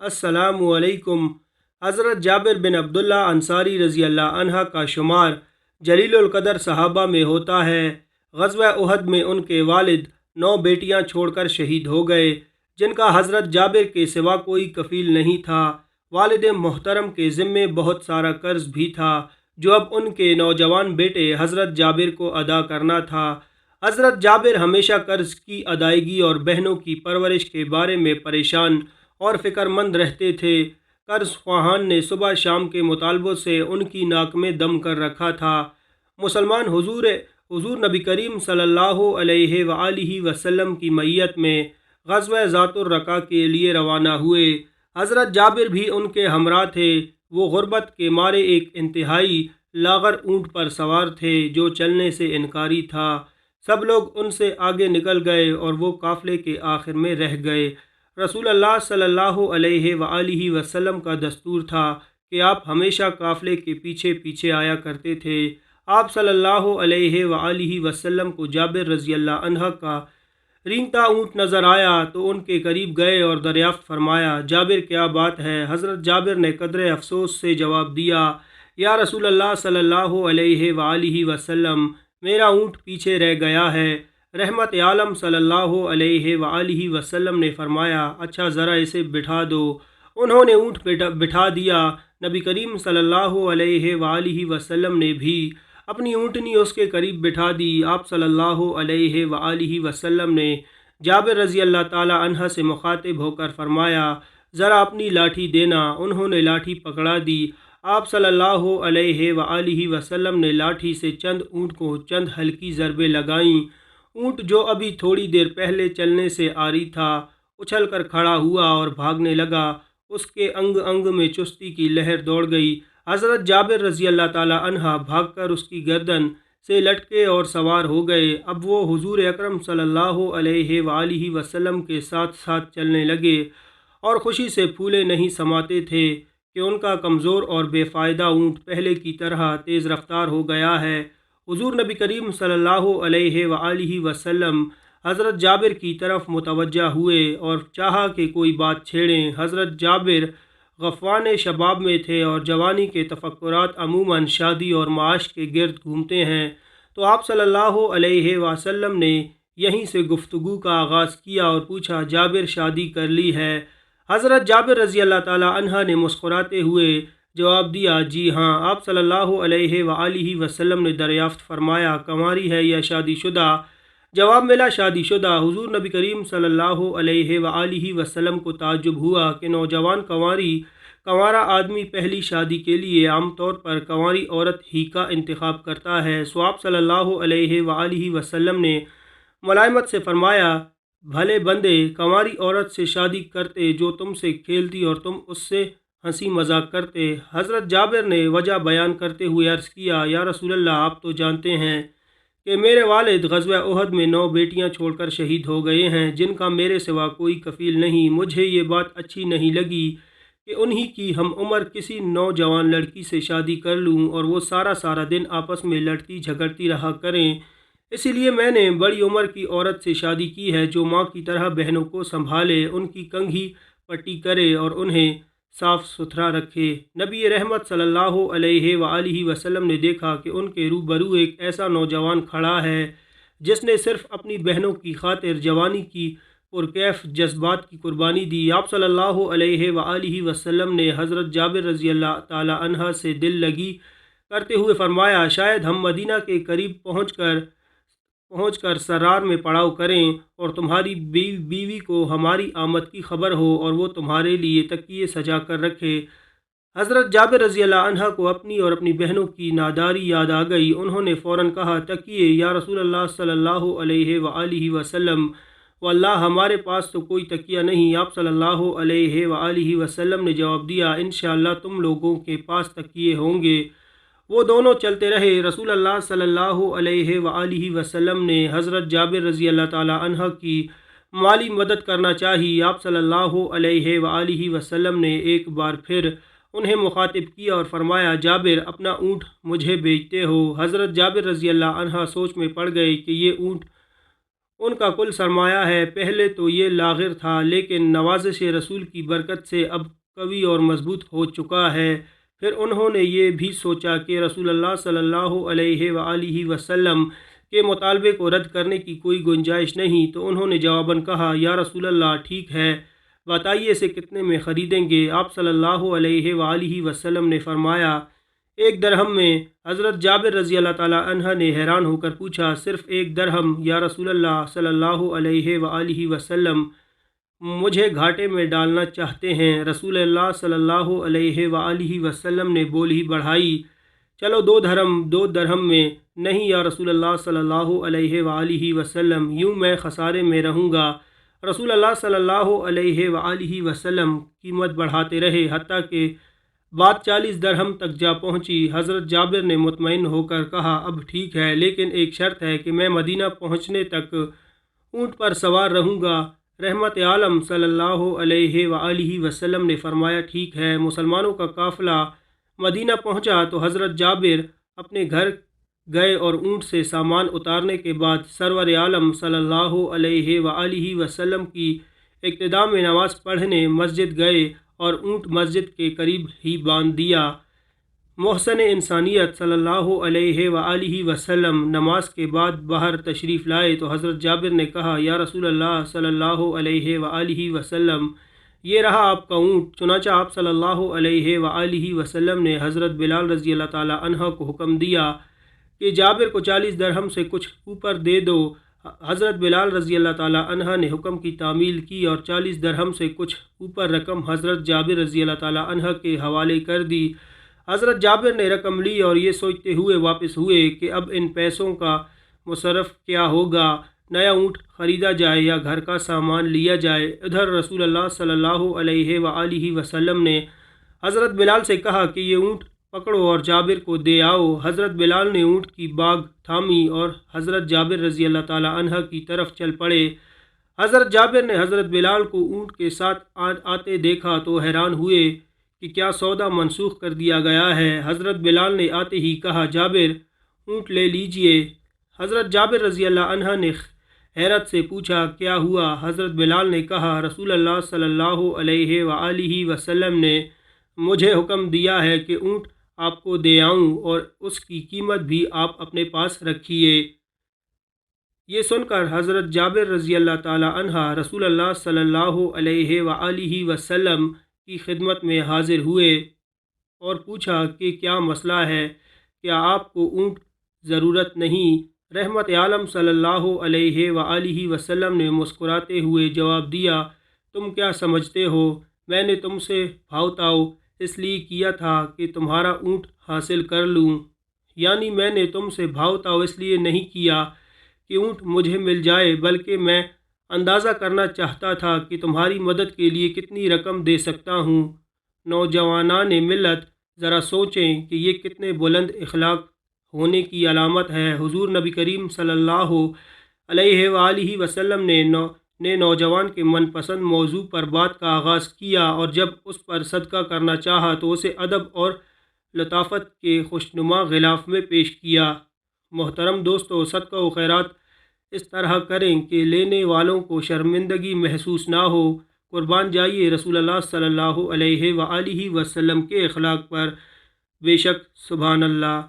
अस्सलामु अलैकुम। हज़रत जाबिर बिन अब्दुल्ला अंसारी रज़ी अल्लाह अन्हा का शुमार जलीलुल क़दर सहाबा में होता है। ग़ज़वा उहद में उनके वालिद 9 बेटियां छोड़कर शहीद हो गए, जिनका हज़रत जाबिर के सिवा कोई कफ़ील नहीं था। वालिद मोहतरम के ज़िम्मे बहुत सारा कर्ज़ भी था, जो अब उनके नौजवान बेटे हज़रत जाबिर को अदा करना था। हज़रत जाबिर हमेशा कर्ज़ की अदायगी और बहनों की परवरिश के बारे में परेशान और फ़िक्रमंद रहते थे। कर्ज़ ख्वाहान ने सुबह शाम के मुतालबों से उनकी नाक में दम कर रखा था। मुसलमान हुजूर नबी करीम सल्लल्लाहु अलैहि वआलिहि वसल्लम की मैयत में ग़ज़वा ज़ातुर रक़ा के लिए रवाना हुए। हज़रत जाबिर भी उनके हमरा थे। वो गुर्बत के मारे एक इंतहाई लाग़र ऊँट पर सवार थे, जो चलने से इनकारी था। सब लोग उनसे आगे निकल गए और वो काफ़िले के आखिर में रह गए। रसूलुल्लाह सल्लल्लाहु अलैहि वआलिहि वसल्लम का दस्तूर था कि आप हमेशा काफ़िले के पीछे पीछे आया करते थे। आप सल्लल्लाहु अलैहि वआलिहि वसल्लम को जाबिर रज़ी अल्लाह अन्हा का रेंगता ऊँट नज़र आया तो उनके करीब गए और दरियाफ़्त फरमाया, जाबिर क्या बात है? हज़रत जाबिर ने कदरे अफसोस से जवाब दिया, या रसूलल्लाह सल्लल्लाहु अलैहि वआलिहि वसल्लम, मेरा ऊँट पीछे रह गया है। रहमत आलम सल्लल्लाहु अलैहि वआलिहि वसल्लम ने फरमाया, अच्छा ज़रा इसे बिठा दो। उन्होंने ऊँट बिठा दिया। नबी करीम सल्लल्लाहु अलैहि वआलिहि वसल्लम ने भी अपनी ऊँटनी उसके करीब बिठा दी। आप सल्लल्लाहु अलैहि वआलिहि वसल्लम ने जाबिर रज़ी अल्लाह ताला अन्हा से मुखातिब होकर फरमाया, ज़रा अपनी लाठी देना। उन्होंने लाठी पकड़ा दी। आप सल्लल्लाहु अलैहि वआलिहि वसल्लम ने लाठी से चंद ऊँट को चंद हल्की ज़रबें लगाईं। ऊँट जो अभी थोड़ी देर पहले चलने से आरी था, उछल कर खड़ा हुआ और भागने लगा। उसके अंग अंग में चुस्ती की लहर दौड़ गई। हज़रत जाबिर रज़ी अल्लाह ताला अन्हा भागकर उसकी गर्दन से लटके और सवार हो गए। अब वो हुजूर अकरम सल्लल्लाहु अलैहि वआलिहि वसल्लम के साथ साथ चलने लगे और ख़ुशी से फूले नहीं समाते थे कि उनका कमज़ोर और बेफ़ायदा ऊँट पहले की तरह तेज़ रफ्तार हो गया है। हुजूर नबी करीम सल्लल्लाहु अलैहि वआलिहि वसल्लम हज़रत जाबिर की तरफ मुतवज्जा हुए और चाहा कि कोई बात छेड़ें। हज़रत जाबिर गफ़वान शबाब में थे और जवानी के तफ़क्कुरात अमूमन शादी और माश के गिर्द घूमते हैं, तो आप सल्लल्लाहु अलैहि वसल्लम ने यहीं से गुफ्तगू का आगाज़ किया और पूछा, जाबिर शादी कर ली है? हज़रत जाबिर रज़ी अल्लाह ताला अन्हा ने मुस्कुराते हुए जवाब दिया, जी हाँ। आप सल्लल्लाहु अलैहि वआलिहि वसल्लम ने दरियाफ़्त फरमाया, कंवारी है या शादीशुदा? जवाब मिला, शादीशुदा। हुजूर नबी करीम सल्लल्लाहु अलैहि वआलिहि वसल्लम को ताज्जुब हुआ कि नौजवान कंवारा आदमी पहली शादी के लिए आमतौर पर कंवारी औरत ही का इंतखाब करता है। सो आप सल्लल्लाहु अलैहि वआलिहि वसल्लम ने मुलायमत से फरमाया, भले बंदे, कंवारी औरत से शादी करते जो तुमसे खेलती और तुम उससे हंसी मजाक करते। हज़रत जाबिर ने वजह बयान करते हुए अर्ज़ किया, या रसूलल्लाह, आप तो जानते हैं कि मेरे वालिद ग़ज़वा उहद में 9 बेटियां छोड़कर शहीद हो गए हैं, जिनका मेरे सिवा कोई कफ़ील नहीं। मुझे ये बात अच्छी नहीं लगी कि उन्हीं की हम उम्र किसी नौजवान लड़की से शादी कर लूँ और वो सारा सारा दिन आपस में लड़ती झगड़ती रहा करें। इसीलिए मैंने बड़ी उम्र की औरत से शादी की है, जो माँ की तरह बहनों को संभाले, उनकी कंघी पट्टी करे और उन्हें साफ़ सुथरा रखे। नबी रहमत सल्लल्लाहु अलैहि वआलिहि वसल्लम ने देखा कि उनके रूबरू एक ऐसा नौजवान खड़ा है जिसने सिर्फ़ अपनी बहनों की खातिर जवानी की पुरकैफ जज्बात की कुर्बानी दी। आप सल्लल्लाहु अलैहि वआलिहि वसल्लम ने हज़रत जाबिर रज़ी अल्लाह ताला अन्हा से दिल लगी करते हुए फरमाया, शायद हम मदीना के करीब पहुँचकर सरार में पड़ाव करें और तुम्हारी बीवी को हमारी आमद की खबर हो और वो तुम्हारे लिए तकिए सजा कर रखे। हज़रत जाबिर रज़ी अल्लाह अन्हा को अपनी और अपनी बहनों की नादारी याद आ गई। उन्होंने फ़ौरन कहा, तकिए या रसूलल्लाह सल्लल्लाहु अलैहि वआलिहि वसल्लम, वल्लाह हमारे पास तो कोई तकिया नहीं। आप सल्लल्लाहु अलैहि वआलिहि वसल्लम ने जवाब दिया, इंशाअल्लाह तुम लोगों के पास तकिए होंगे। वो दोनों चलते रहे। रसूलुल्लाह सल्लल्लाहु अलैहि वआलिहि वसल्लम ने हज़रत जाबिर रज़ी अल्लाह ताला अन्हा की माली मदद करना चाहिए। आप सल्लल्लाहु अलैहि वआलिहि वसल्लम ने एक बार फिर उन्हें मुखातिब किया और फरमाया, जाबिर, अपना ऊँट मुझे बेचते हो? हज़रत जाबिर रज़ी अल्लाह अन्हा सोच में पड़ गए कि ये ऊँट ان کا کل سرمایہ ہے۔ پہلے تو یہ لاغر تھا لیکن نوازش رسول کی برکت سے اب قوی اور مضبوط ہو چکا ہے۔ پھر انہوں نے یہ بھی سوچا کہ رسول اللہ صلی اللہ علیہ وآلہ وسلم کے مطالبے کو رد کرنے کی کوئی گنجائش نہیں، تو انہوں نے جواباً کہا یا رسول اللہ ٹھیک ہے، بتائیے اسے کتنے میں خریدیں گے؟ آپ صلی اللہ علیہ وآلہ وسلم نے فرمایا 1 درہم میں۔ حضرت جابر رضی اللہ تعالیٰ عنہ نے حیران ہو کر پوچھا صرف 1 درہم یا رسول اللہ صلی اللہ علیہ وآلہ وسلم، مجھے گھاٹے میں ڈالنا چاہتے ہیں؟ رسول اللہ صلی اللہ علیہ وآلہ وسلم نے بول ہی بڑھائی چلو 2 درہم میں۔ نہیں یا رسول اللہ صلی اللہ علیہ وآلہ وسلم، یوں میں خسارے میں رہوں گا۔ رسول اللہ صلی اللہ علیہ وآلہ وسلم قیمت بڑھاتے رہے حتیٰ کہ بات 40 درہم تک جا پہنچی۔ حضرت جابر نے مطمئن ہو کر کہا اب ٹھیک ہے، لیکن ایک شرط ہے کہ میں مدینہ پہنچنے تک اونٹ پر سوار رہوں گا۔ رحمت عالم صلی اللہ علیہ وآلہ وسلم نے فرمایا ٹھیک ہے۔ مسلمانوں کا قافلہ مدینہ پہنچا تو حضرت جابر اپنے گھر گئے اور اونٹ سے سامان اتارنے کے بعد سرور عالم صلی اللہ علیہ وآلہ وسلم کی ابتدا میں نماز پڑھنے مسجد گئے اور اونٹ مسجد کے قریب ہی باندھ دیا۔ محسن انسانیت صلی اللہ علیہ وآلہ وسلم نماز کے بعد باہر تشریف لائے تو حضرت جابر نے کہا یا رسول اللہ صلی اللہ علیہ وآلہ وسلم، یہ رہا آپ کا اونٹ۔ چنانچہ آپ صلی اللہ علیہ وآلہ وسلم نے حضرت بلال رضی اللہ تعالیٰ عنہ کو حکم دیا کہ جابر کو 40 درہم سے کچھ اوپر دے دو۔ حضرت بلال رضی اللہ تعالیٰ عنہ نے حکم کی تعمیل کی اور 40 درہم سے کچھ اوپر رقم حضرت جابر رضی اللہ تعالیٰ عنہ کے حوالے کر دی۔ حضرت جابر نے رقم لی اور یہ سوچتے ہوئے واپس ہوئے کہ اب ان پیسوں کا مصرف کیا ہوگا، نیا اونٹ خریدا جائے یا گھر کا سامان لیا جائے۔ ادھر رسول اللہ صلی اللہ علیہ وآلہ وسلم نے حضرت بلال سے کہا کہ یہ اونٹ پکڑو اور جابر کو دے آؤ۔ حضرت بلال نے اونٹ کی باگ تھامی اور حضرت جابر رضی اللہ تعالیٰ عنہ کی طرف چل پڑے۔ حضرت جابر نے حضرت بلال کو اونٹ کے ساتھ آتے دیکھا تو حیران ہوئے کہ کیا سودا منسوخ کر دیا گیا ہے۔ حضرت بلال نے آتے ہی کہا جابر اونٹ لے لیجئے۔ حضرت جابر رضی اللہ عنہ نے حیرت سے پوچھا کیا ہوا؟ حضرت بلال نے کہا رسول اللہ صلی اللہ علیہ وآلہ وسلم نے مجھے حکم دیا ہے کہ اونٹ آپ کو دے آؤں اور اس کی قیمت بھی آپ اپنے پاس رکھیے۔ یہ سن کر حضرت جابر رضی اللہ تعالی عنہ رسول اللہ صلی اللہ علیہ وآلہ وسلم کی خدمت میں حاضر ہوئے اور پوچھا کہ کیا مسئلہ ہے، کیا آپ کو اونٹ ضرورت نہیں؟ رحمت عالم صلی اللہ علیہ وآلہ وسلم نے مسکراتے ہوئے جواب دیا تم کیا سمجھتے ہو، میں نے تم سے بھاؤ تاؤ اس لیے کیا تھا کہ تمہارا اونٹ حاصل کر لوں، یعنی میں نے تم سے بھاؤ تاؤ اس لیے نہیں کیا کہ اونٹ مجھے مل جائے، بلکہ میں اندازہ کرنا چاہتا تھا کہ تمہاری مدد کے لیے کتنی رقم دے سکتا ہوں۔ نوجوانان ملت ذرا سوچیں کہ یہ کتنے بلند اخلاق ہونے کی علامت ہے۔ حضور نبی کریم صلی اللہ علیہ وآلہ وسلم نے نوجوان کے من پسند موضوع پر بات کا آغاز کیا اور جب اس پر صدقہ کرنا چاہا تو اسے ادب اور لطافت کے خوشنما غلاف میں پیش کیا۔ محترم دوستو، صدقہ و خیرات اس طرح کریں کہ لینے والوں کو شرمندگی محسوس نہ ہو۔ قربان جائیے رسول اللہ صلی اللہ علیہ وآلہ وسلم کے اخلاق پر۔ بے شک سبحان اللہ۔